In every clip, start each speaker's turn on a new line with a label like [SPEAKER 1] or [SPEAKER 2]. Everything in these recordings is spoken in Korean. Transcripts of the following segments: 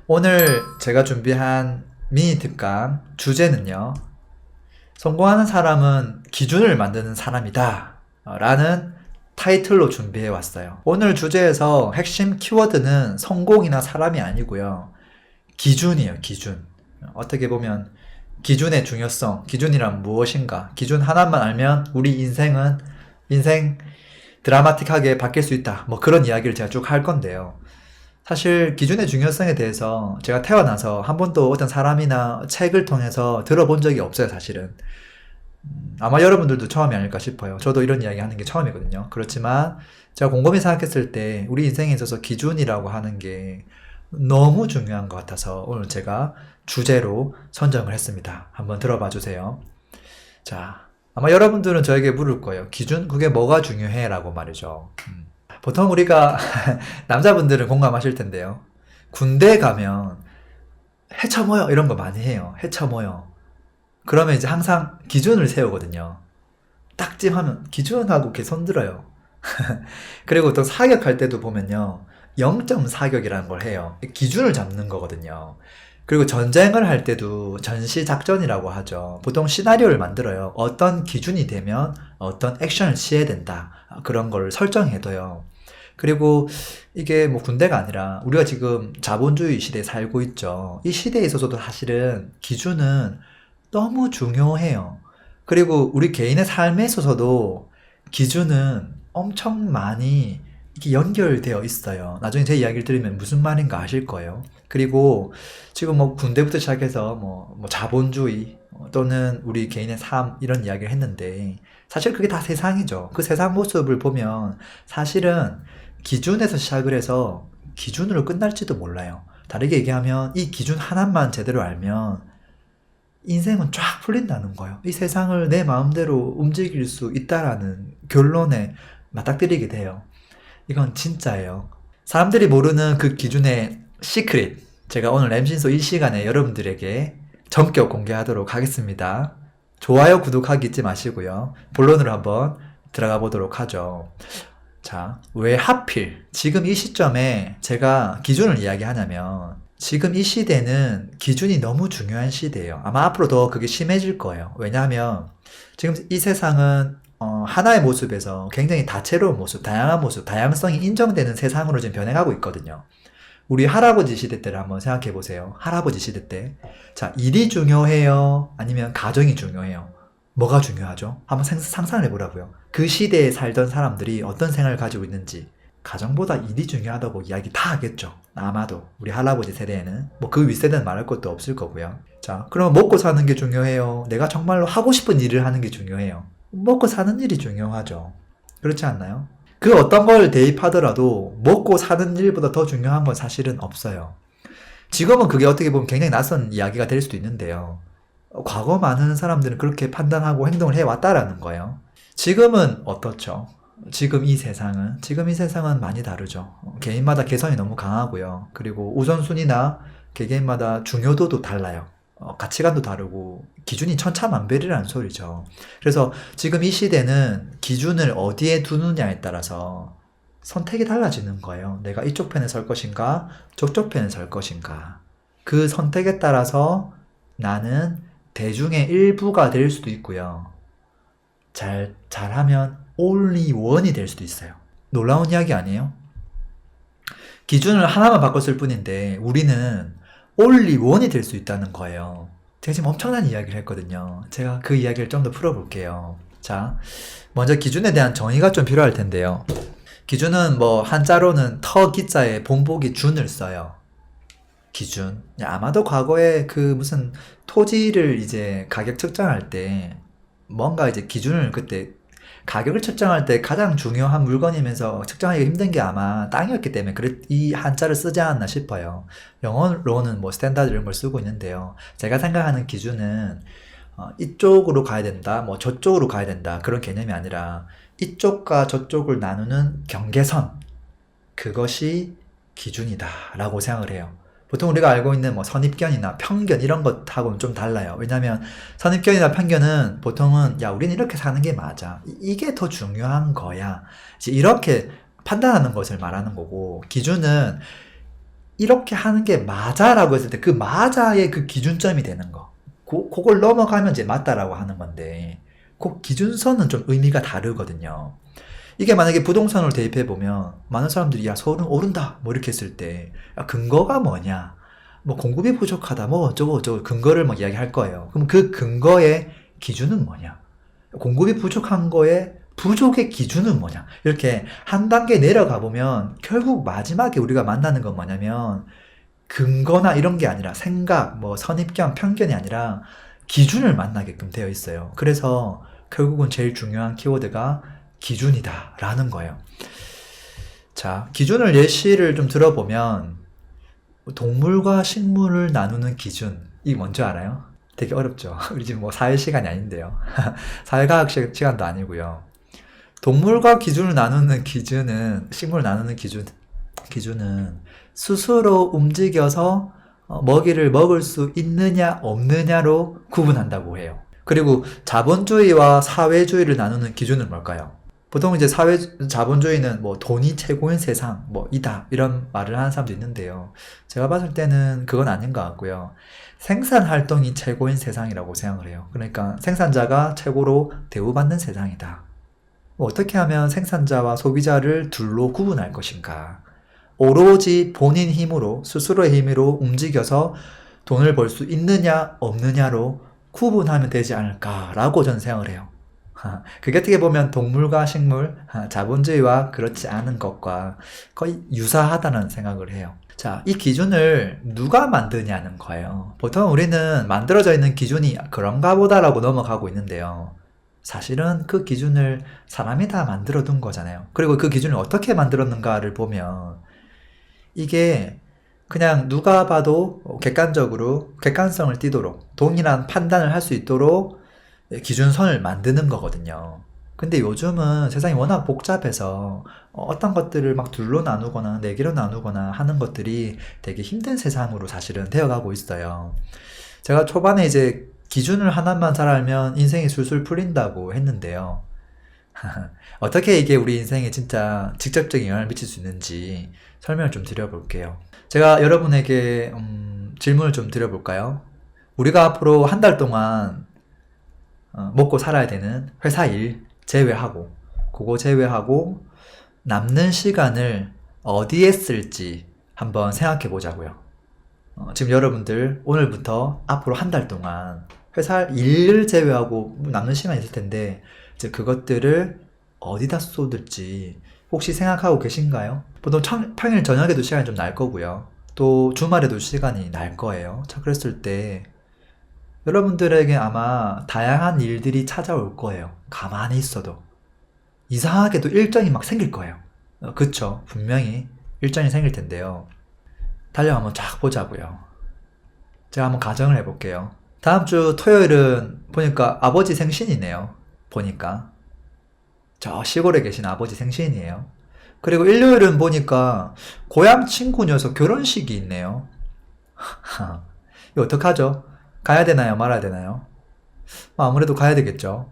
[SPEAKER 1] 오늘 제가 준비한 미니 특강 주제는요. 성공하는 사람은 기준을 만드는 사람이다 라는 타이틀로 준비해 왔어요. 오늘 주제에서 핵심 키워드는 성공이나 사람이 아니고요. 기준이에요, 기준. 어떻게 보면 기준의 중요성, 기준이란 무엇인가, 기준 하나만 알면 우리 인생 드라마틱하게 바뀔 수 있다. 뭐 그런 이야기를 제가 쭉 할 건데요. 사실 기준의 중요성에 대해서 제가 태어나서 한 번도 어떤 사람이나 책을 통해서 들어본 적이 없어요, 사실은. 아마 여러분들도 처음이 아닐까 싶어요. 저도 이런 이야기 하는 게 처음이거든요. 그렇지만 제가 곰곰이 생각했을 때 우리 인생에 있어서 기준이라고 하는 게 너무 중요한 것 같아서 오늘 제가 주제로 선정을 했습니다. 한번 들어봐 주세요. 자, 아마 여러분들은 저에게 물을 거예요. 기준? 그게 뭐가 중요해? 라고 말이죠. 보통 우리가 남자분들은 공감하실 텐데요. 군대 가면 해쳐 모여 이런 거 많이 해요. 해쳐 모여. 그러면 이제 항상 기준을 세우거든요. 딱짐하면 기준하고 이렇게 손들어요. 그리고 또 사격할 때도 보면요. 0점 사격이라는 걸 해요. 기준을 잡는 거거든요. 그리고 전쟁을 할 때도 전시작전이라고 하죠. 보통 시나리오를 만들어요. 어떤 기준이 되면 어떤 액션을 취해야 된다. 그런 걸 설정해둬요. 그리고 이게 뭐 군대가 아니라 우리가 지금 자본주의 시대에 살고 있죠. 이 시대에 있어서도 사실은 기준은 너무 중요해요. 그리고 우리 개인의 삶에 있어서도 기준은 엄청 많이 이렇게 연결되어 있어요. 나중에 제 이야기를 들으면 무슨 말인가 아실 거예요. 그리고 지금 뭐 군대부터 시작해서 뭐 자본주의 또는 우리 개인의 삶 이런 이야기를 했는데 사실 그게 다 세상이죠. 그 세상 모습을 보면 사실은 기준에서 시작을 해서 기준으로 끝날지도 몰라요. 다르게 얘기하면 이 기준 하나만 제대로 알면 인생은 쫙 풀린다는 거예요. 이 세상을 내 마음대로 움직일 수 있다라는 결론에 맞닥뜨리게 돼요. 이건 진짜예요. 사람들이 모르는 그 기준의 시크릿. 제가 오늘 램신소 이 시간에 여러분들에게 전격 공개하도록 하겠습니다. 좋아요, 구독하기 잊지 마시고요. 본론으로 한번 들어가 보도록 하죠. 자, 왜 하필 지금 이 시점에 제가 기준을 이야기하냐면 지금 이 시대는 기준이 너무 중요한 시대예요. 아마 앞으로 더 그게 심해질 거예요. 왜냐하면 지금 이 세상은 하나의 모습에서 굉장히 다채로운 모습, 다양한 모습, 다양성이 인정되는 세상으로 지금 변해가고 있거든요. 우리 할아버지 시대 때를 한번 생각해 보세요. 할아버지 시대 때. 자, 일이 중요해요? 아니면 가정이 중요해요? 뭐가 중요하죠? 한번 상상을 해보라고요. 그 시대에 살던 사람들이 어떤 생활을 가지고 있는지. 가정보다 일이 중요하다고 이야기 다 하겠죠. 아마도 우리 할아버지 세대에는 뭐 그 윗세대는 말할 것도 없을 거고요. 자, 그럼 먹고 사는 게 중요해요? 내가 정말로 하고 싶은 일을 하는 게 중요해요? 먹고 사는 일이 중요하죠. 그렇지 않나요? 그 어떤 걸 대입하더라도 먹고 사는 일보다 더 중요한 건 사실은 없어요. 지금은 그게 어떻게 보면 굉장히 낯선 이야기가 될 수도 있는데요. 과거 많은 사람들은 그렇게 판단하고 행동을 해왔다라는 거예요. 지금은 어떻죠? 지금 이 세상은 많이 다르죠. 개인마다 개성이 너무 강하고요. 그리고 우선순위나 개개인마다 중요도도 달라요. 가치관도 다르고 기준이 천차만별이라는 소리죠. 그래서 지금 이 시대는 기준을 어디에 두느냐에 따라서 선택이 달라지는 거예요. 내가 이쪽 편에 설 것인가, 저쪽 편에 설 것인가. 그 선택에 따라서 나는 대중의 일부가 될 수도 있고요. 잘하면 only one이 될 수도 있어요. 놀라운 이야기 아니에요? 기준을 하나만 바꿨을 뿐인데 우리는 only one이 될 수 있다는 거예요. 제가 지금 엄청난 이야기를 했거든요. 제가 그 이야기를 좀 더 풀어볼게요. 자, 먼저 기준에 대한 정의가 좀 필요할 텐데요. 기준은 뭐 한자로는 터 기자에 본보기 준을 써요. 기준. 아마도 과거에 그 무슨 토지를 이제 가격 측정할 때 뭔가 이제 기준을 그때 가격을 측정할 때 가장 중요한 물건이면서 측정하기가 힘든 게 아마 땅이었기 때문에 이 한자를 쓰지 않았나 싶어요. 영어로는 뭐 스탠다드 이런 걸 쓰고 있는데요. 제가 생각하는 기준은 이쪽으로 가야 된다, 뭐 저쪽으로 가야 된다 그런 개념이 아니라 이쪽과 저쪽을 나누는 경계선, 그것이 기준이다 라고 생각을 해요. 보통 우리가 알고 있는 뭐 선입견이나 편견 이런 것하고는 좀 달라요. 왜냐면 선입견이나 편견은 보통은 야, 우리는 이렇게 사는 게 맞아. 이게 더 중요한 거야. 이제 이렇게 판단하는 것을 말하는 거고, 기준은 이렇게 하는 게 맞아라고 했을 때 그 맞아의 그 기준점이 되는 거. 그걸 넘어가면 이제 맞다라고 하는 건데, 그 기준선은 좀 의미가 다르거든요. 이게 만약에 부동산으로 대입해 보면 많은 사람들이 야 서울은 오른다 뭐 이렇게 했을 때 야, 근거가 뭐냐 뭐 공급이 부족하다 뭐 어쩌고 저쩌고 근거를 막 이야기할 거예요. 그럼 그 근거의 기준은 뭐냐, 공급이 부족한 거에 부족의 기준은 뭐냐, 이렇게 한 단계 내려가 보면 결국 마지막에 우리가 만나는 건 뭐냐면 근거나 이런 게 아니라 생각, 뭐 선입견, 편견이 아니라 기준을 만나게끔 되어 있어요. 그래서 결국은 제일 중요한 키워드가 기준이다 라는 거예요. 자, 기준을 예시를 좀 들어보면 동물과 식물을 나누는 기준, 이 뭔지 알아요? 되게 어렵죠. 우리 지금 뭐 사회 시간이 아닌데요. 사회과학 시간도 아니고요. 동물과 기준을 나누는 기준은, 식물을 나누는 기준은 스스로 움직여서 먹이를 먹을 수 있느냐 없느냐로 구분한다고 해요. 그리고 자본주의와 사회주의를 나누는 기준은 뭘까요? 보통 이제 자본주의는 뭐 돈이 최고인 세상, 뭐 이다, 이런 말을 하는 사람도 있는데요. 제가 봤을 때는 그건 아닌 것 같고요. 생산 활동이 최고인 세상이라고 생각을 해요. 그러니까 생산자가 최고로 대우받는 세상이다. 뭐 어떻게 하면 생산자와 소비자를 둘로 구분할 것인가? 오로지 본인 힘으로, 스스로의 힘으로 움직여서 돈을 벌 수 있느냐 없느냐로 구분하면 되지 않을까라고 저는 생각을 해요. 그게 어떻게 보면 동물과 식물, 자본주의와 그렇지 않은 것과 거의 유사하다는 생각을 해요. 자, 이 기준을 누가 만드냐는 거예요. 보통 우리는 만들어져 있는 기준이 그런가 보다라고 넘어가고 있는데요. 사실은 그 기준을 사람이 다 만들어 둔 거잖아요. 그리고 그 기준을 어떻게 만들었는가를 보면 이게 그냥 누가 봐도 객관적으로 객관성을 띠도록 동일한 판단을 할 수 있도록 기준선을 만드는 거거든요. 근데 요즘은 세상이 워낙 복잡해서 어떤 것들을 막 둘로 나누거나 네 개로 나누거나 하는 것들이 되게 힘든 세상으로 사실은 되어가고 있어요. 제가 초반에 이제 기준을 하나만 잘 알면 인생이 술술 풀린다고 했는데요. 어떻게 이게 우리 인생에 진짜 직접적인 영향을 미칠 수 있는지 설명을 좀 드려볼게요. 제가 여러분에게 질문을 좀 드려볼까요? 우리가 앞으로 한 달 동안 먹고 살아야 되는 회사 일 제외하고, 그거 제외하고 남는 시간을 어디에 쓸지 한번 생각해 보자고요. 지금 여러분들 오늘부터 앞으로 한 달 동안 회사 일을 제외하고 남는 시간이 있을 텐데 이제 그것들을 어디다 쏟을지 혹시 생각하고 계신가요? 보통 평일 저녁에도 시간이 좀 날 거고요. 또 주말에도 시간이 날 거예요. 자, 그랬을 때 여러분들에게 아마 다양한 일들이 찾아올 거예요. 가만히 있어도. 이상하게도 일정이 막 생길 거예요. 그쵸? 분명히 일정이 생길 텐데요. 달력 한번 쫙 보자고요. 제가 한번 가정을 해볼게요. 다음 주 토요일은 보니까 아버지 생신이네요. 보니까. 저 시골에 계신 아버지 생신이에요. 그리고 일요일은 보니까 고향 친구 녀석 결혼식이 있네요. 이거 어떡하죠? 가야 되나요? 말아야 되나요? 아무래도 가야 되겠죠.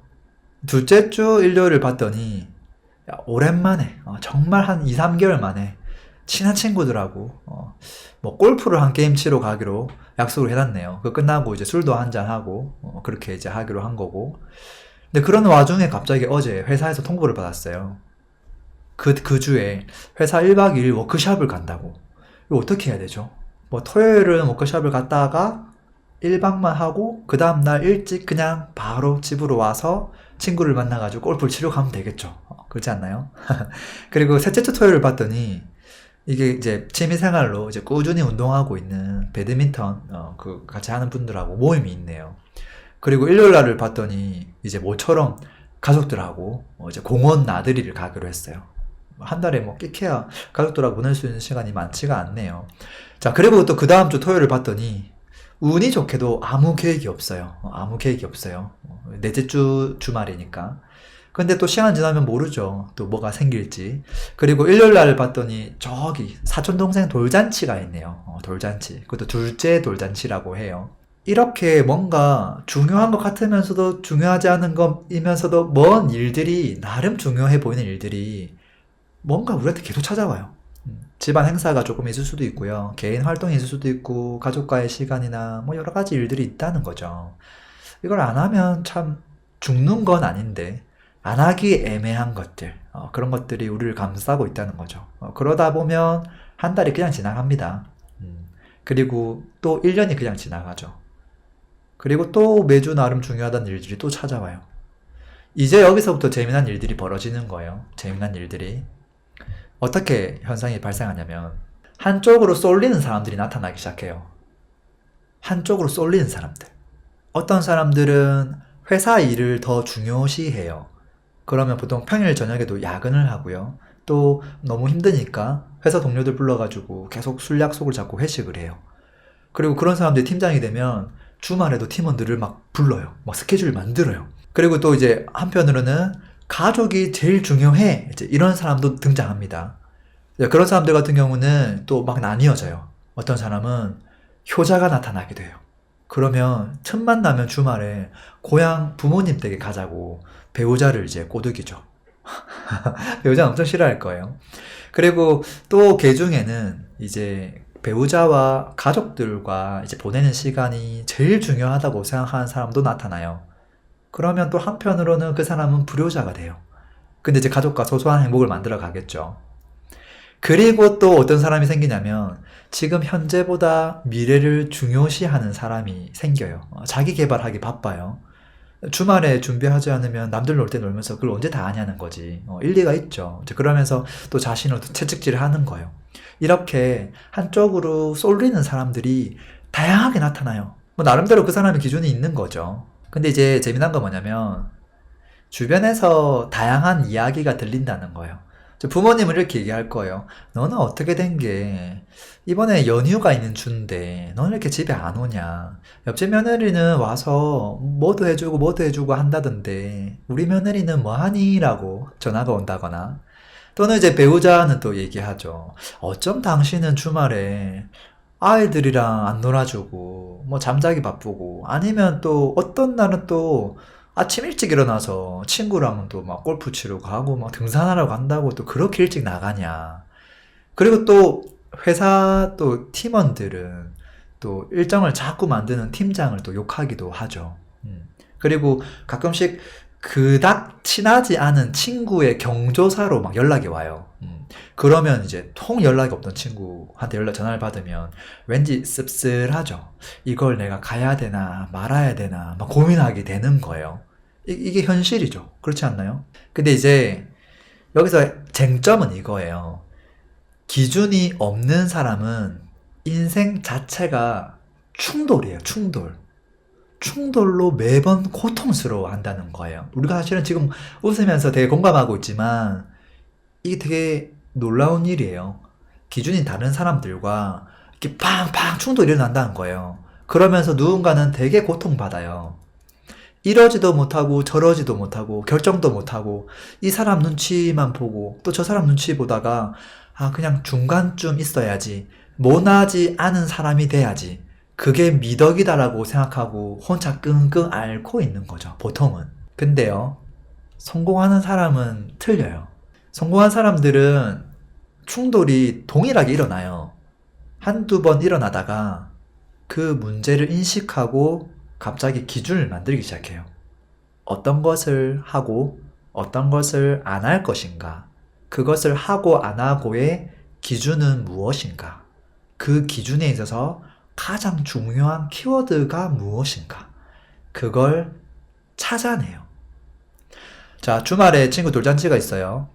[SPEAKER 1] 둘째 주 일요일을 봤더니 야, 오랜만에 정말 한 2, 3개월 만에 친한 친구들하고 뭐 골프를 한 게임 치러 가기로 약속을 해놨네요. 그 끝나고 이제 술도 한잔 하고 그렇게 이제 하기로 한 거고. 근데 그런 와중에 갑자기 어제 회사에서 통보를 받았어요. 그 주에 회사 1박 2일 워크숍을 간다고. 이거 어떻게 해야 되죠? 뭐 토요일은 워크숍을 갔다가 1박만 하고 그 다음날 일찍 그냥 바로 집으로 와서 친구를 만나가지고 골프를 치러 가면 되겠죠. 그렇지 않나요? 그리고 셋째 주 토요일을 봤더니 이게 이제 취미생활로 이제 꾸준히 운동하고 있는 배드민턴 그 같이 하는 분들하고 모임이 있네요. 그리고 일요일 날을 봤더니 이제 모처럼 가족들하고 이제 공원 나들이를 가기로 했어요. 한 달에 뭐 끼케야 가족들하고 보낼 수 있는 시간이 많지가 않네요. 자, 그리고 또 그 다음 주 토요일을 봤더니 운이 좋게도 아무 계획이 없어요. 아무 계획이 없어요. 넷째 주 주말이니까. 근데 또 시간 지나면 모르죠. 또 뭐가 생길지. 그리고 일요일 날 봤더니 저기 사촌 동생 돌잔치가 있네요. 돌잔치. 그것도 둘째 돌잔치라고 해요. 이렇게 뭔가 중요한 것 같으면서도 중요하지 않은 것이면서도 먼 일들이, 나름 중요해 보이는 일들이 뭔가 우리한테 계속 찾아와요. 집안 행사가 조금 있을 수도 있고요. 개인 활동이 있을 수도 있고, 가족과의 시간이나 뭐 여러 가지 일들이 있다는 거죠. 이걸 안 하면 참 죽는 건 아닌데, 안 하기 애매한 것들, 그런 것들이 우리를 감싸고 있다는 거죠. 그러다 보면 한 달이 그냥 지나갑니다. 그리고 또 1년이 그냥 지나가죠. 그리고 또 매주 나름 중요하다는 일들이 또 찾아와요. 이제 여기서부터 재미난 일들이 벌어지는 거예요. 재미난 일들이. 어떻게 현상이 발생하냐면, 한쪽으로 쏠리는 사람들이 나타나기 시작해요. 한쪽으로 쏠리는 사람들. 어떤 사람들은 회사 일을 더 중요시해요. 그러면 보통 평일 저녁에도 야근을 하고요. 또 너무 힘드니까 회사 동료들 불러가지고 계속 술 약속을 잡고 회식을 해요. 그리고 그런 사람들이 팀장이 되면 주말에도 팀원들을 막 불러요. 막 스케줄을 만들어요. 그리고 또 이제 한편으로는 가족이 제일 중요해. 이제 이런 사람도 등장합니다. 그런 사람들 같은 경우는 또 막 나뉘어져요. 어떤 사람은 효자가 나타나게 돼요. 그러면 틈만 나면 주말에 고향 부모님 댁에 가자고 배우자를 이제 꼬드기죠. 배우자 엄청 싫어할 거예요. 그리고 또 개 중에는 이제 배우자와 가족들과 이제 보내는 시간이 제일 중요하다고 생각하는 사람도 나타나요. 그러면 또 한편으로는 그 사람은 불효자가 돼요. 근데 이제 가족과 소소한 행복을 만들어 가겠죠. 그리고 또 어떤 사람이 생기냐면 지금 현재보다 미래를 중요시하는 사람이 생겨요. 자기 개발하기 바빠요. 주말에 준비하지 않으면 남들 놀 때 놀면서 그걸 언제 다 하냐는 거지. 일리가 있죠. 이제 그러면서 또 자신을 또 채찍질을 하는 거예요. 이렇게 한쪽으로 쏠리는 사람들이 다양하게 나타나요. 뭐 나름대로 그 사람의 기준이 있는 거죠. 근데 이제 재미난 건 뭐냐면 주변에서 다양한 이야기가 들린다는 거예요. 부모님은 이렇게 얘기할 거예요. 너는 어떻게 된 게 이번에 연휴가 있는 주인데 너는 이렇게 집에 안 오냐. 옆집 며느리는 와서 뭐도 해주고 뭐도 해주고 한다던데 우리 며느리는 뭐하니? 라고 전화가 온다거나, 또는 이제 배우자는 또 얘기하죠. 어쩜 당신은 주말에 아이들이랑 안 놀아주고 뭐 잠자기 바쁘고, 아니면 또 어떤 날은 또 아침 일찍 일어나서 친구랑 또 막 골프 치러 가고 막 등산하러 간다고 또 그렇게 일찍 나가냐. 그리고 또 회사 또 팀원들은 또 일정을 자꾸 만드는 팀장을 또 욕하기도 하죠. 그리고 가끔씩 그닥 친하지 않은 친구의 경조사로 막 연락이 와요. 그러면 이제 통 연락이 없던 친구한테 전화를 받으면 왠지 씁쓸하죠. 이걸 내가 가야 되나 말아야 되나 막 고민하게 되는 거예요. 이게 현실이죠. 그렇지 않나요? 근데 이제 여기서 쟁점은 이거예요. 기준이 없는 사람은 인생 자체가 충돌이에요. 충돌로 매번 고통스러워 한다는 거예요. 우리가 사실은 지금 웃으면서 되게 공감하고 있지만 이게 되게 놀라운 일이에요. 기준이 다른 사람들과 이렇게 팡팡 충돌이 일어난다는 거예요. 그러면서 누군가는 되게 고통받아요. 이러지도 못하고 저러지도 못하고 결정도 못하고 이 사람 눈치만 보고 또 저 사람 눈치 보다가 그냥 중간쯤 있어야지, 모나지 않은 사람이 돼야지, 그게 미덕이다라고 생각하고 혼자 끙끙 앓고 있는 거죠, 보통은. 근데요, 성공하는 사람은 틀려요. 성공한 사람들은 충돌이 동일하게 일어나요. 한두 번 일어나다가 그 문제를 인식하고 갑자기 기준을 만들기 시작해요. 어떤 것을 하고 어떤 것을 안 할 것인가, 그것을 하고 안 하고의 기준은 무엇인가, 그 기준에 있어서 가장 중요한 키워드가 무엇인가, 그걸 찾아내요. 자, 주말에 친구 돌잔치가 있어요.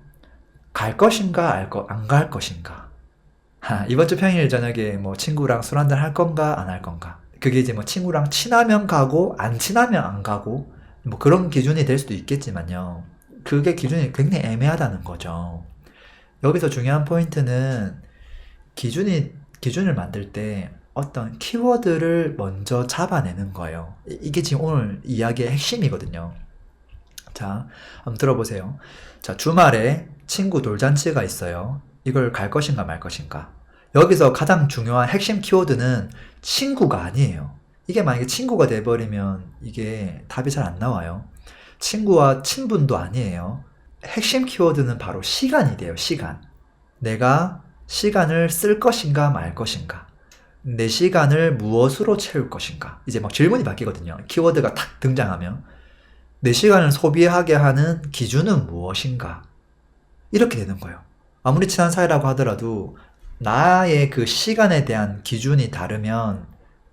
[SPEAKER 1] 갈 것인가 안 갈 것인가. 이번 주 평일 저녁에 뭐 친구랑 술 한잔 할 건가 안 할 건가. 그게 이제 뭐 친구랑 친하면 가고 안 친하면 안 가고 뭐 그런 기준이 될 수도 있겠지만요. 그게 기준이 굉장히 애매하다는 거죠. 여기서 중요한 포인트는 기준을 만들 때 어떤 키워드를 먼저 잡아내는 거예요. 이게 지금 오늘 이야기의 핵심이거든요. 자, 한번 들어보세요. 자, 주말에 친구 돌잔치가 있어요. 이걸 갈 것인가 말 것인가. 여기서 가장 중요한 핵심 키워드는 친구가 아니에요. 이게 만약에 친구가 돼버리면 이게 답이 잘 안 나와요. 친구와 친분도 아니에요. 핵심 키워드는 바로 시간이 돼요. 시간. 내가 시간을 쓸 것인가 말 것인가, 내 시간을 무엇으로 채울 것인가. 이제 막 질문이 바뀌거든요. 키워드가 탁 등장하면 내 시간을 소비하게 하는 기준은 무엇인가, 이렇게 되는 거예요. 아무리 친한 사이라고 하더라도 나의 그 시간에 대한 기준이 다르면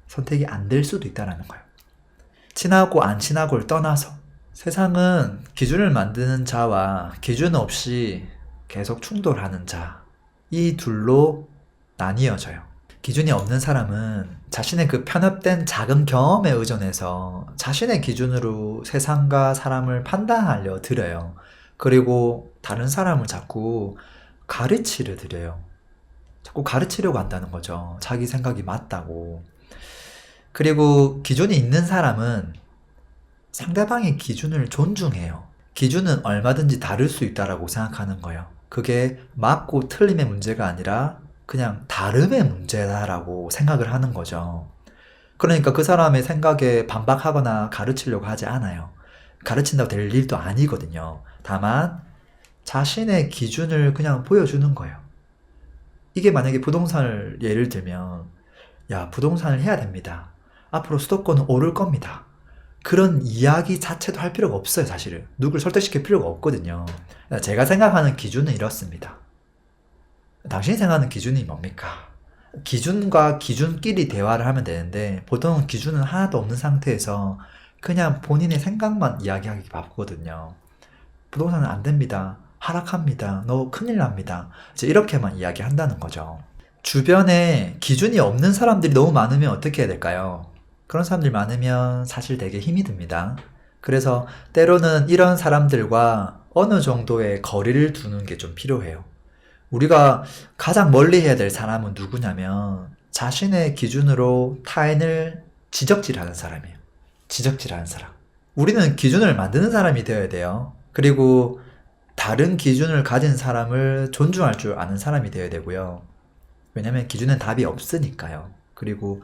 [SPEAKER 1] 선택이 안 될 수도 있다는 거예요. 친하고 안 친하고를 떠나서 세상은 기준을 만드는 자와 기준 없이 계속 충돌하는 자, 이 둘로 나뉘어져요. 기준이 없는 사람은 자신의 그 편협된 작은 경험에 의존해서 자신의 기준으로 세상과 사람을 판단하려 들어요. 그리고 다른 사람을 자꾸 가르치려 들어요. 자꾸 가르치려고 한다는 거죠. 자기 생각이 맞다고. 그리고 기준이 있는 사람은 상대방의 기준을 존중해요. 기준은 얼마든지 다를 수 있다라고 생각하는 거예요. 그게 맞고 틀림의 문제가 아니라 그냥 다름의 문제다라고 생각을 하는 거죠. 그러니까 그 사람의 생각에 반박하거나 가르치려고 하지 않아요. 가르친다고 될 일도 아니거든요. 다만 자신의 기준을 그냥 보여주는 거예요. 이게 만약에 부동산을 예를 들면, 야, 부동산을 해야 됩니다. 앞으로 수도권은 오를 겁니다. 그런 이야기 자체도 할 필요가 없어요, 사실은. 누굴 설득시킬 필요가 없거든요. 제가 생각하는 기준은 이렇습니다. 당신이 생각하는 기준이 뭡니까? 기준과 기준끼리 대화를 하면 되는데, 보통은 기준은 하나도 없는 상태에서 그냥 본인의 생각만 이야기하기 바쁘거든요. 부동산은 안 됩니다. 하락합니다. 너 큰일 납니다. 이제 이렇게만 이야기한다는 거죠. 주변에 기준이 없는 사람들이 너무 많으면 어떻게 해야 될까요? 그런 사람들이 많으면 사실 되게 힘이 듭니다. 그래서 때로는 이런 사람들과 어느 정도의 거리를 두는 게 좀 필요해요. 우리가 가장 멀리 해야 될 사람은 누구냐면 자신의 기준으로 타인을 지적질하는 사람이에요. 지적질하는 사람. 우리는 기준을 만드는 사람이 되어야 돼요. 그리고 다른 기준을 가진 사람을 존중할 줄 아는 사람이 되어야 되고요. 왜냐면 기준엔 답이 없으니까요. 그리고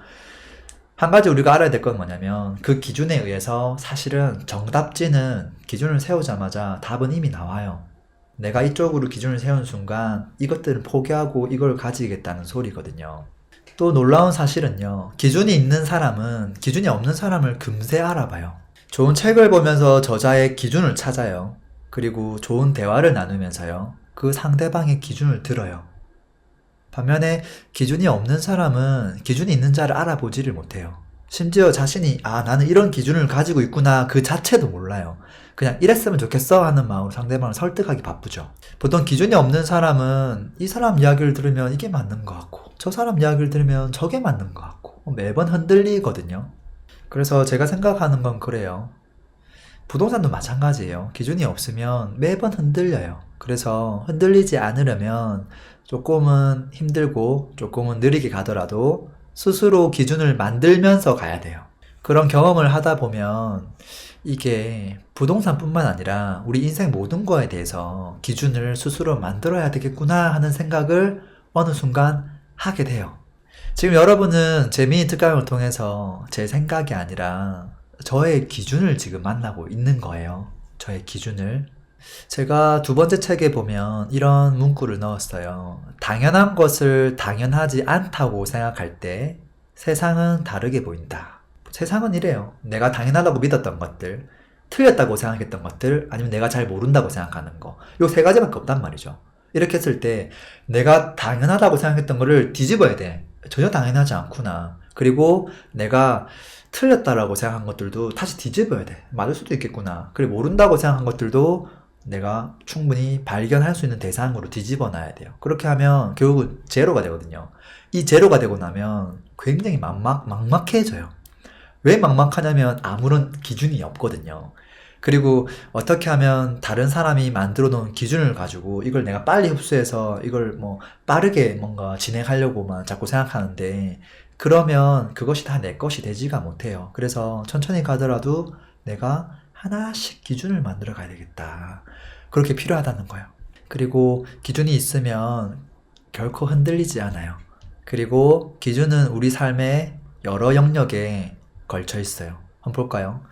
[SPEAKER 1] 한 가지 우리가 알아야 될 건 뭐냐면 그 기준에 의해서 사실은 정답지는 기준을 세우자마자 답은 이미 나와요. 내가 이쪽으로 기준을 세운 순간 이것들을 포기하고 이걸 가지겠다는 소리거든요. 또 놀라운 사실은요. 기준이 있는 사람은 기준이 없는 사람을 금세 알아봐요. 좋은 책을 보면서 저자의 기준을 찾아요. 그리고 좋은 대화를 나누면서요. 그 상대방의 기준을 들어요. 반면에 기준이 없는 사람은 기준이 있는 자를 알아보지를 못해요. 심지어 자신이 나는 이런 기준을 가지고 있구나 그 자체도 몰라요. 그냥 이랬으면 좋겠어 하는 마음으로 상대방을 설득하기 바쁘죠. 보통 기준이 없는 사람은 이 사람 이야기를 들으면 이게 맞는 것 같고 저 사람 이야기를 들으면 저게 맞는 것 같고 매번 흔들리거든요. 그래서 제가 생각하는 건 그래요. 부동산도 마찬가지예요. 기준이 없으면 매번 흔들려요. 그래서 흔들리지 않으려면 조금은 힘들고 조금은 느리게 가더라도 스스로 기준을 만들면서 가야 돼요. 그런 경험을 하다 보면 이게 부동산뿐만 아니라 우리 인생 모든 거에 대해서 기준을 스스로 만들어야 되겠구나 하는 생각을 어느 순간 하게 돼요. 지금 여러분은 제 미니 특강을 통해서 제 생각이 아니라 저의 기준을 지금 만나고 있는 거예요. 저의 기준을. 제가 두 번째 책에 보면 이런 문구를 넣었어요. 당연한 것을 당연하지 않다고 생각할 때 세상은 다르게 보인다. 세상은 이래요. 내가 당연하다고 믿었던 것들, 틀렸다고 생각했던 것들, 아니면 내가 잘 모른다고 생각하는 거. 요 세 가지밖에 없단 말이죠. 이렇게 했을 때 내가 당연하다고 생각했던 거를 뒤집어야 돼. 전혀 당연하지 않구나. 그리고 내가 틀렸다라고 생각한 것들도 다시 뒤집어야 돼. 맞을 수도 있겠구나. 그리고 모른다고 생각한 것들도 내가 충분히 발견할 수 있는 대상으로 뒤집어 놔야 돼요. 그렇게 하면 결국은 제로가 되거든요. 이 제로가 되고 나면 굉장히 막막해져요. 왜 막막하냐면 아무런 기준이 없거든요. 그리고 어떻게 하면 다른 사람이 만들어 놓은 기준을 가지고 이걸 내가 빨리 흡수해서 이걸 뭐 빠르게 뭔가 진행하려고만 자꾸 생각하는데 그러면 그것이 다 내 것이 되지가 못해요. 그래서 천천히 가더라도 내가 하나씩 기준을 만들어 가야 되겠다. 그렇게 필요하다는 거예요. 그리고 기준이 있으면 결코 흔들리지 않아요. 그리고 기준은 우리 삶의 여러 영역에 걸쳐 있어요. 한번 볼까요?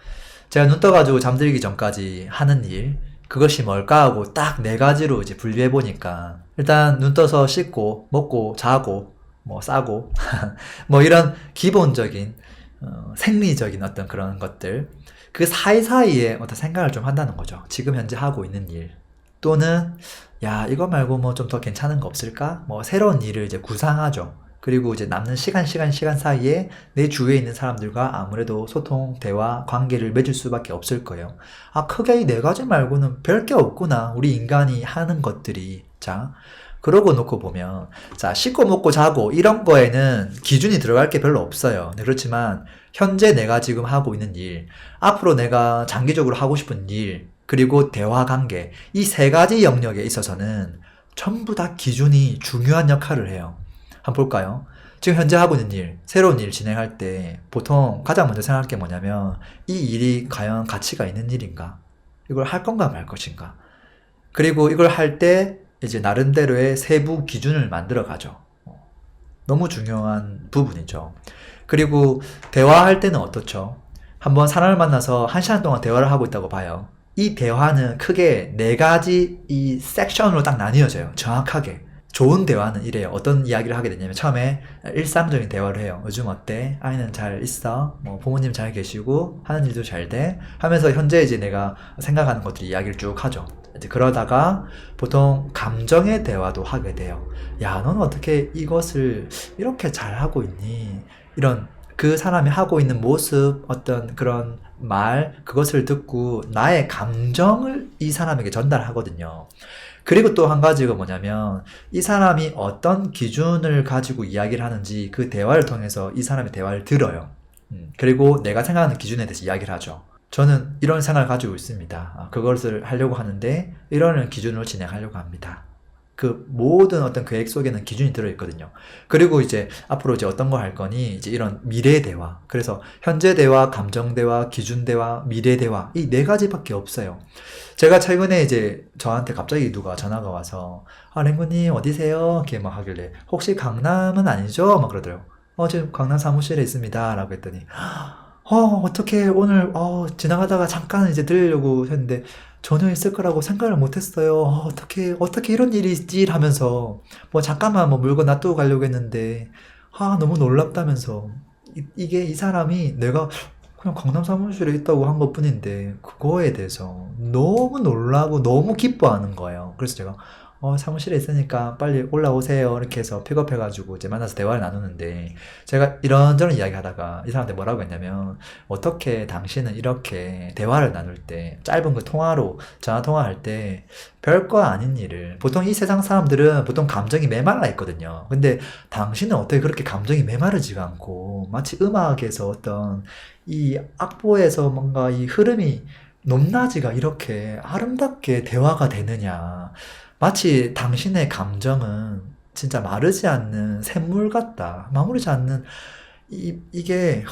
[SPEAKER 1] 제가 눈 떠가지고 잠들기 전까지 하는 일, 그것이 뭘까 하고 딱 네 가지로 이제 분류해 보니까 일단 눈 떠서 씻고 먹고 자고 뭐 싸고 뭐 이런 기본적인 생리적인 어떤 그런 것들 그 사이사이에 어떤 생각을 좀 한다는 거죠. 지금 현재 하고 있는 일 또는 야 이거 말고 뭐 좀 더 괜찮은 거 없을까? 뭐 새로운 일을 이제 구상하죠. 그리고 이제 남는 시간 사이에 내 주위에 있는 사람들과 아무래도 소통, 대화, 관계를 맺을 수밖에 없을 거예요. 아, 크게 이 네 가지 말고는 별 게 없구나. 우리 인간이 하는 것들이. 자, 그러고 놓고 보면, 자, 씻고 먹고 자고 이런 거에는 기준이 들어갈 게 별로 없어요. 네, 그렇지만, 현재 내가 지금 하고 있는 일, 앞으로 내가 장기적으로 하고 싶은 일, 그리고 대화 관계, 이 세 가지 영역에 있어서는 전부 다 기준이 중요한 역할을 해요. 한번 볼까요? 지금 현재 하고 있는 일, 새로운 일 진행할 때 보통 가장 먼저 생각할 게 뭐냐면 이 일이 과연 가치가 있는 일인가? 이걸 할 건가 말 것인가? 그리고 이걸 할 때 이제 나름대로의 세부 기준을 만들어 가죠. 너무 중요한 부분이죠. 그리고 대화할 때는 어떻죠? 한번 사람을 만나서 한 시간 동안 대화를 하고 있다고 봐요. 이 대화는 크게 네 가지 이 섹션으로 딱 나뉘어져요. 정확하게. 좋은 대화는 이래요. 어떤 이야기를 하게 되냐면 처음에 일상적인 대화를 해요. 요즘 어때? 아이는 잘 있어? 뭐 부모님 잘 계시고 하는 일도 잘 돼? 하면서 현재 이제 내가 생각하는 것들 이야기를 쭉 하죠. 이제 그러다가 보통 감정의 대화도 하게 돼요. 야, 너는 어떻게 이것을 이렇게 잘 하고 있니? 이런 그 사람이 하고 있는 모습, 어떤 그런 말, 그것을 듣고 나의 감정을 이 사람에게 전달하거든요. 그리고 또 한 가지가 뭐냐면 이 사람이 어떤 기준을 가지고 이야기를 하는지 그 대화를 통해서 이 사람의 대화를 들어요. 그리고 내가 생각하는 기준에 대해서 이야기를 하죠. 저는 이런 생각을 가지고 있습니다. 그것을 하려고 하는데 이런 기준으로 진행하려고 합니다. 그 모든 어떤 계획 속에는 기준이 들어있거든요. 그리고 이제 앞으로 이제 어떤 거 할 거니 이제 이런 미래 대화. 그래서 현재 대화, 감정 대화, 기준 대화, 미래 대화 이 네 가지밖에 없어요. 제가 최근에 이제 저한테 갑자기 누가 전화가 와서 아 랭구님 어디세요? 이렇게 막 하길래 혹시 강남은 아니죠? 막 그러더라고요. 지금 강남 사무실에 있습니다. 라고 했더니 어떻게 오늘 지나가다가 잠깐 이제 들으려고 했는데 전혀 있을 거라고 생각을 못 했어요. 어떻게 이런 일이 있지? 하면서 뭐 잠깐만 뭐 물건 놔두고 가려고 했는데 너무 놀랍다면서 이게 이 사람이 내가 그냥 강남 사무실에 있다고 한 것뿐인데 그거에 대해서 너무 놀라고 너무 기뻐하는 거예요. 그래서 제가 사무실에 있으니까 빨리 올라오세요. 이렇게 해서 픽업해가지고 이제 만나서 대화를 나누는데 제가 이런저런 이야기 하다가 이 사람한테 뭐라고 했냐면 어떻게 당신은 이렇게 대화를 나눌 때 짧은 그 통화로 전화 통화할 때 별거 아닌 일을 보통 이 세상 사람들은 보통 감정이 메말라 있거든요. 근데 당신은 어떻게 그렇게 감정이 메마르지가 않고 마치 음악에서 어떤 이 악보에서 뭔가 이 흐름이 높낮이가 이렇게 아름답게 대화가 되느냐. 마치 당신의 감정은 진짜 마르지 않는 샘물 같다. 마무르지 않는 이게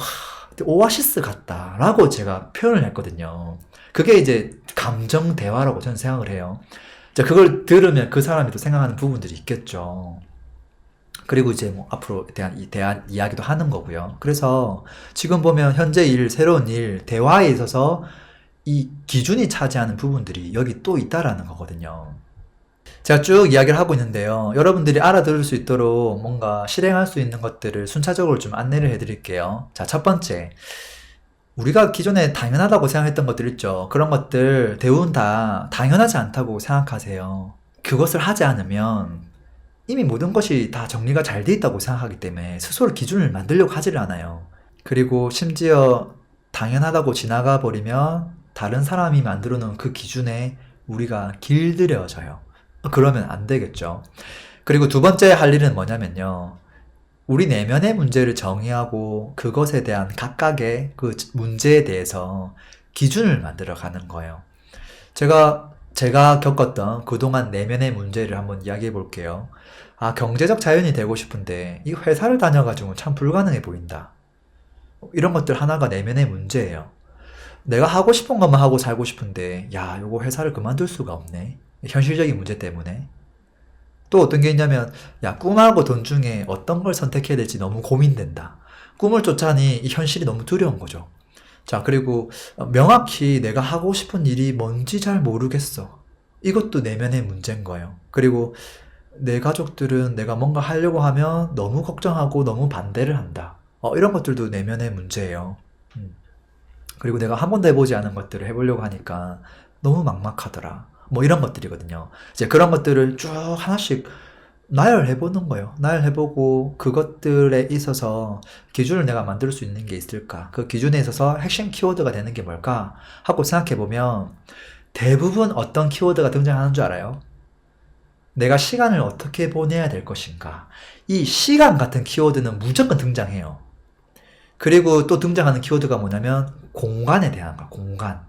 [SPEAKER 1] 오아시스 같다라고 제가 표현을 했거든요. 그게 이제 감정 대화라고 저는 생각을 해요. 자, 그걸 들으면 그 사람이 또 생각하는 부분들이 있겠죠. 그리고 이제 뭐 앞으로 대한 이야기도 하는 거고요. 그래서 지금 보면 현재 일, 새로운 일, 대화에 있어서 이 기준이 차지하는 부분들이 여기 또 있다라는 거거든요. 제가 쭉 이야기를 하고 있는데요. 여러분들이 알아들을 수 있도록 뭔가 실행할 수 있는 것들을 순차적으로 좀 안내를 해드릴게요. 자, 첫 번째. 우리가 기존에 당연하다고 생각했던 것들 있죠. 그런 것들 대부분 다 당연하지 않다고 생각하세요. 그것을 하지 않으면 이미 모든 것이 다 정리가 잘 돼 있다고 생각하기 때문에 스스로 기준을 만들려고 하지를 않아요. 그리고 심지어 당연하다고 지나가 버리면 다른 사람이 만들어 놓은 그 기준에 우리가 길들여져요. 그러면 안 되겠죠. 그리고 두 번째 할 일은 뭐냐면요. 우리 내면의 문제를 정의하고 그것에 대한 각각의 그 문제에 대해서 기준을 만들어 가는 거예요. 제가 겪었던 그동안 내면의 문제를 한번 이야기해 볼게요. 경제적 자연이 되고 싶은데 이 회사를 다녀가지고 참 불가능해 보인다. 이런 것들 하나가 내면의 문제예요. 내가 하고 싶은 것만 하고 살고 싶은데 요거 회사를 그만둘 수가 없네. 현실적인 문제 때문에. 또 어떤 게 있냐면 꿈하고 돈 중에 어떤 걸 선택해야 될지 너무 고민된다. 꿈을 쫓아니 이 현실이 너무 두려운 거죠. 자, 그리고 명확히 내가 하고 싶은 일이 뭔지 잘 모르겠어. 이것도 내면의 문제인 거예요. 그리고 내 가족들은 내가 뭔가 하려고 하면 너무 걱정하고 너무 반대를 한다. 이런 것들도 내면의 문제예요. 음. 그리고 내가 한 번도 해보지 않은 것들을 해보려고 하니까 너무 막막하더라. 뭐 이런 것들이거든요. 이제 그런 것들을 쭉 하나씩 나열해보는 거예요. 나열해보고 그것들에 있어서 기준을 내가 만들 수 있는 게 있을까? 그 기준에 있어서 핵심 키워드가 되는 게 뭘까? 하고 생각해보면 대부분 어떤 키워드가 등장하는 줄 알아요? 내가 시간을 어떻게 보내야 될 것인가? 이 시간 같은 키워드는 무조건 등장해요. 그리고 또 등장하는 키워드가 뭐냐면 공간에 대한 거, 공간.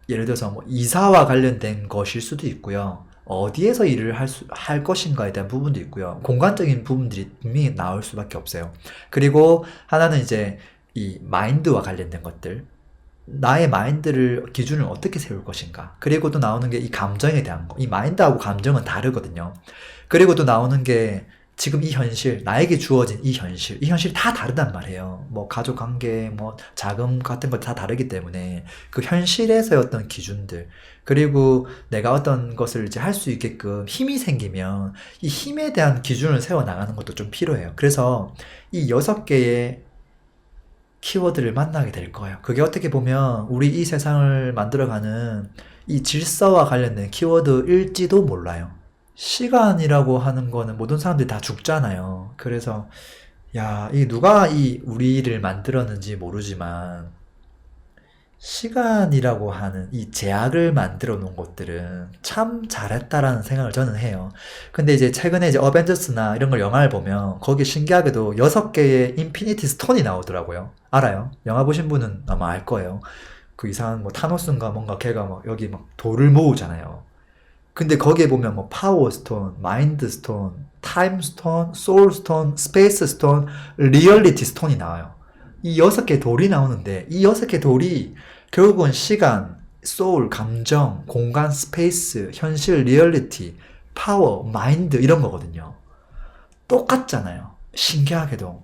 [SPEAKER 1] 예를 들어서 뭐 이사와 관련된 것일 수도 있고요. 어디에서 일을 할 것인가에 대한 부분도 있고요. 공간적인 부분들이 분명히 나올 수밖에 없어요. 그리고 하나는 이제 이 마인드와 관련된 것들. 나의 마인드를, 기준을 어떻게 세울 것인가. 그리고 또 나오는 게 이 감정에 대한 거. 이 마인드하고 감정은 다르거든요. 그리고 또 나오는 게 지금 이 현실, 나에게 주어진 이 현실이 다 다르단 말이에요. 뭐 가족 관계, 뭐 자금 같은 거 다 다르기 때문에 그 현실에서의 어떤 기준들, 그리고 내가 어떤 것을 이제 할 수 있게끔 힘이 생기면 이 힘에 대한 기준을 세워 나가는 것도 좀 필요해요. 그래서 이 6개의 키워드를 만나게 될 거예요. 그게 어떻게 보면 우리 이 세상을 만들어가는 이 질서와 관련된 키워드일지도 몰라요. 시간이라고 하는 거는 모든 사람들이 다 죽잖아요. 그래서 야, 이 누가 이 우리를 만들었는지 모르지만 시간이라고 하는 이 제약을 만들어 놓은 것들은 참 잘했다라는 생각을 저는 해요. 근데 이제 최근에 이제 어벤져스나 이런 걸 영화를 보면 거기 신기하게도 6개의 인피니티 스톤이 나오더라고요. 알아요? 영화 보신 분은 아마 알 거예요. 그 이상한 뭐 타노스인가 뭔가 걔가 막 여기 막 돌을 모으잖아요. 근데 거기에 보면 뭐 파워 스톤, 마인드 스톤, 타임 스톤, 소울 스톤, 스페이스 스톤, 리얼리티 스톤이 나와요. 이 6개 돌이 나오는데 이 6개 돌이 결국은 시간, 소울, 감정, 공간, 스페이스, 현실, 리얼리티, 파워, 마인드 이런 거거든요. 똑같잖아요. 신기하게도.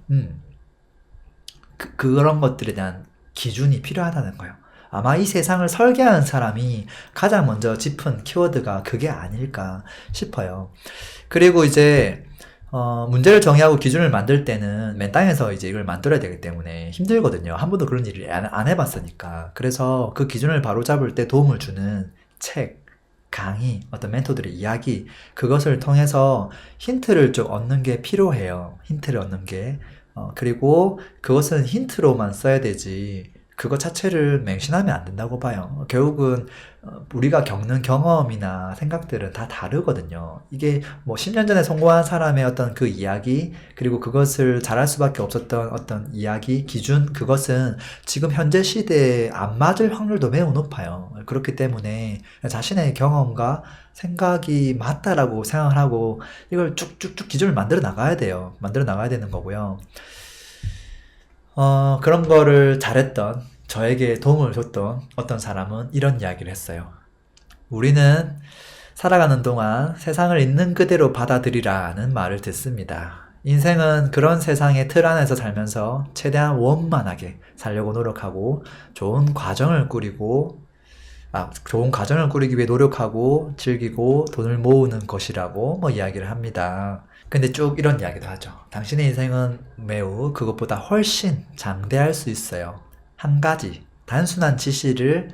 [SPEAKER 1] 그런 것들에 대한 기준이 필요하다는 거예요. 아마 이 세상을 설계하는 사람이 가장 먼저 짚은 키워드가 그게 아닐까 싶어요. 그리고 이제 문제를 정의하고 기준을 만들 때는 맨 땅에서 이제 이걸 만들어야 되기 때문에 힘들거든요. 한 번도 그런 일을 안 해봤으니까. 그래서 그 기준을 바로잡을 때 도움을 주는 책, 강의, 어떤 멘토들의 이야기, 그것을 통해서 힌트를 좀 얻는 게 필요해요. 힌트를 얻는 게. 그리고 그것은 힌트로만 써야 되지, 그것 자체를 맹신하면 안 된다고 봐요. 결국은 우리가 겪는 경험이나 생각들은 다 다르거든요. 이게 뭐 10년 전에 성공한 사람의 어떤 그 이야기, 그리고 그것을 잘할 수밖에 없었던 어떤 이야기, 기준, 그것은 지금 현재 시대에 안 맞을 확률도 매우 높아요. 그렇기 때문에 자신의 경험과 생각이 맞다라고 생각을 하고 이걸 쭉쭉쭉 기준을 만들어 나가야 돼요. 만들어 나가야 되는 거고요. 그런 거를 잘했던, 저에게 도움을 줬던 어떤 사람은 이런 이야기를 했어요. 우리는 살아가는 동안 세상을 있는 그대로 받아들이라는 말을 듣습니다. 인생은 그런 세상의 틀 안에서 살면서 최대한 원만하게 살려고 노력하고 좋은 과정을 꾸리기 위해 노력하고 즐기고 돈을 모으는 것이라고 뭐 이야기를 합니다. 근데 쭉 이런 이야기도 하죠. 당신의 인생은 매우 그것보다 훨씬 장대할 수 있어요. 한 가지 단순한 진실을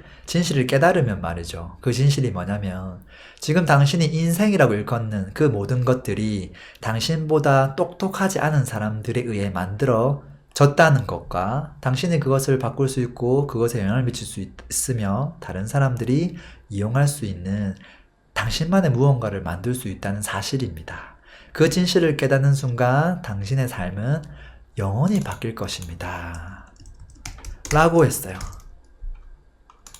[SPEAKER 1] 깨달으면 말이죠. 그 진실이 뭐냐면 지금 당신이 인생이라고 일컫는 그 모든 것들이 당신보다 똑똑하지 않은 사람들에 의해 만들어졌다는 것과 당신이 그것을 바꿀 수 있고 그것에 영향을 미칠 수 있으며 다른 사람들이 이용할 수 있는 당신만의 무언가를 만들 수 있다는 사실입니다. 그 진실을 깨닫는 순간 당신의 삶은 영원히 바뀔 것입니다. 라고 했어요.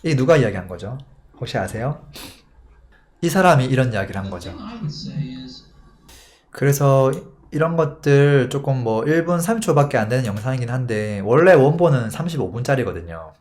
[SPEAKER 1] 이 누가 이야기한 거죠? 혹시 아세요? 이 사람이 이런 이야기를 한 거죠. 그래서 이런 것들 조금 뭐 1분 30초밖에 안 되는 영상이긴 한데 원래 원본은 35분짜리거든요.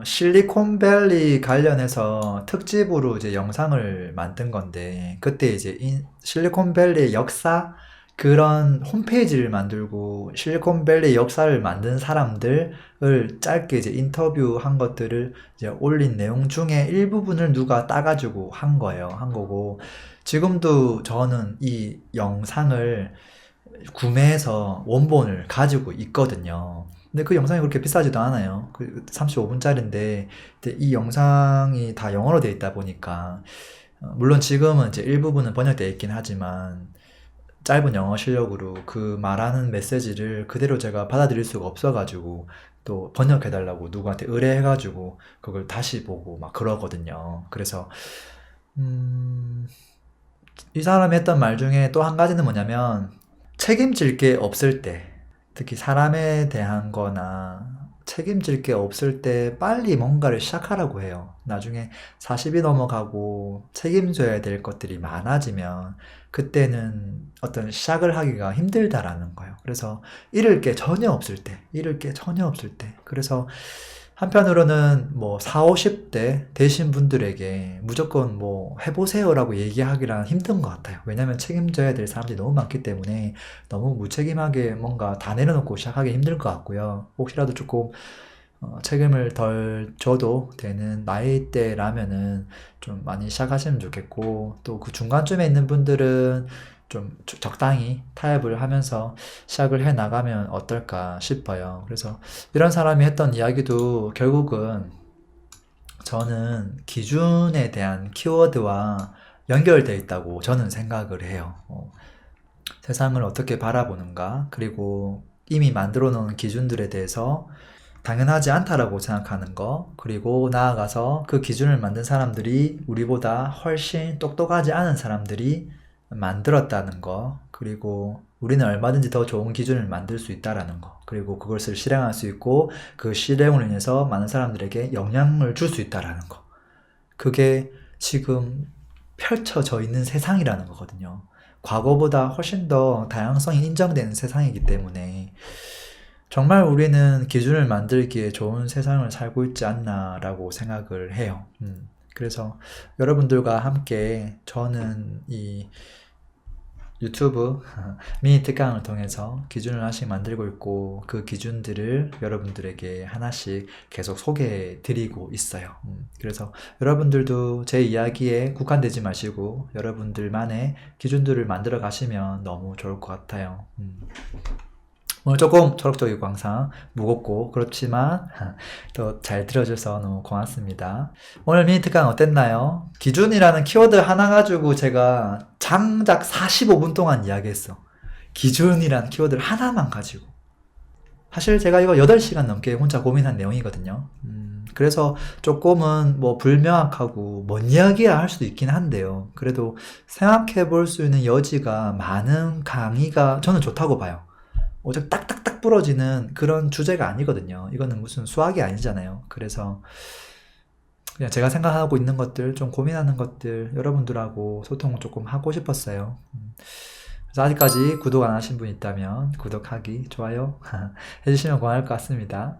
[SPEAKER 1] 실리콘밸리 관련해서 특집으로 이제 영상을 만든 건데 그때 이제 실리콘밸리의 역사, 그런 홈페이지를 만들고 실리콘밸리 역사를 만든 사람들을 짧게 이제 인터뷰한 것들을 이제 올린 내용 중에 일부분을 누가 따가지고 한 거예요. 한 거고, 지금도 저는 이 영상을 구매해서 원본을 가지고 있거든요. 근데 그 영상이 그렇게 비싸지도 않아요. 그 35분짜리인데 이 영상이 다 영어로 되어 있다 보니까 물론 지금은 이제 일부분은 번역되어 있긴 하지만 짧은 영어 실력으로 그 말하는 메시지를 그대로 제가 받아들일 수가 없어가지고 또 번역해달라고 누구한테 의뢰해가지고 그걸 다시 보고 막 그러거든요. 그래서 이 사람이 했던 말 중에 또 한 가지는 뭐냐면, 책임질 게 없을 때, 특히 사람에 대한 거나 책임질 게 없을 때 빨리 뭔가를 시작하라고 해요. 나중에 40이 넘어가고 책임져야 될 것들이 많아지면 그때는 어떤 시작을 하기가 힘들다라는 거예요. 그래서 잃을 게 전혀 없을 때, 잃을 게 전혀 없을 때. 그래서 한편으로는 뭐 4, 50대 되신 분들에게 무조건 뭐 해보세요라고 얘기하기란 힘든 것 같아요. 왜냐면 책임져야 될 사람들이 너무 많기 때문에 너무 무책임하게 뭔가 다 내려놓고 시작하기 힘들 것 같고요. 혹시라도 조금 책임을 덜 져도 되는 나이대라면은 좀 많이 시작하시면 좋겠고, 또 그 중간쯤에 있는 분들은 좀 적당히 타협을 하면서 시작을 해 나가면 어떨까 싶어요. 그래서 이런 사람이 했던 이야기도 결국은 저는 기준에 대한 키워드와 연결되어 있다고 저는 생각을 해요. 세상을 어떻게 바라보는가, 그리고 이미 만들어 놓은 기준들에 대해서 당연하지 않다라고 생각하는 거, 그리고 나아가서 그 기준을 만든 사람들이 우리보다 훨씬 똑똑하지 않은 사람들이 만들었다는 거, 그리고 우리는 얼마든지 더 좋은 기준을 만들 수 있다라는 거, 그리고 그것을 실행할 수 있고 그 실행으로 인해서 많은 사람들에게 영향을 줄 수 있다라는 거, 그게 지금 펼쳐져 있는 세상이라는 거거든요. 과거보다 훨씬 더 다양성이 인정되는 세상이기 때문에 정말 우리는 기준을 만들기에 좋은 세상을 살고 있지 않나라고 생각을 해요. 그래서 여러분들과 함께 저는 이 유튜브 미니 특강을 통해서 기준을 하나씩 만들고 있고, 그 기준들을 여러분들에게 하나씩 계속 소개해 드리고 있어요. 그래서 여러분들도 제 이야기에 국한되지 마시고 여러분들만의 기준들을 만들어 가시면 너무 좋을 것 같아요. 오늘 조금 철학적이고 항상 무겁고 그렇지만 또 잘 들어줘서 너무 고맙습니다. 오늘 미니 특강 어땠나요? 기준이라는 키워드 하나 가지고 제가 장작 45분 동안 이야기했어. 기준이라는 키워드를 하나만 가지고. 사실 제가 이거 8시간 넘게 혼자 고민한 내용이거든요. 그래서 조금은 뭐 불명확하고 뭔 이야기야 할 수도 있긴 한데요. 그래도 생각해 볼 수 있는 여지가 많은 강의가 저는 좋다고 봐요. 어차피 딱딱딱 부러지는 그런 주제가 아니거든요. 이거는 무슨 수학이 아니잖아요. 그래서 그냥 제가 생각하고 있는 것들, 좀 고민하는 것들 여러분들하고 소통을 조금 하고 싶었어요. 그래서 아직까지 구독 안 하신 분 있다면 구독하기, 좋아요 해주시면 고마울 것 같습니다.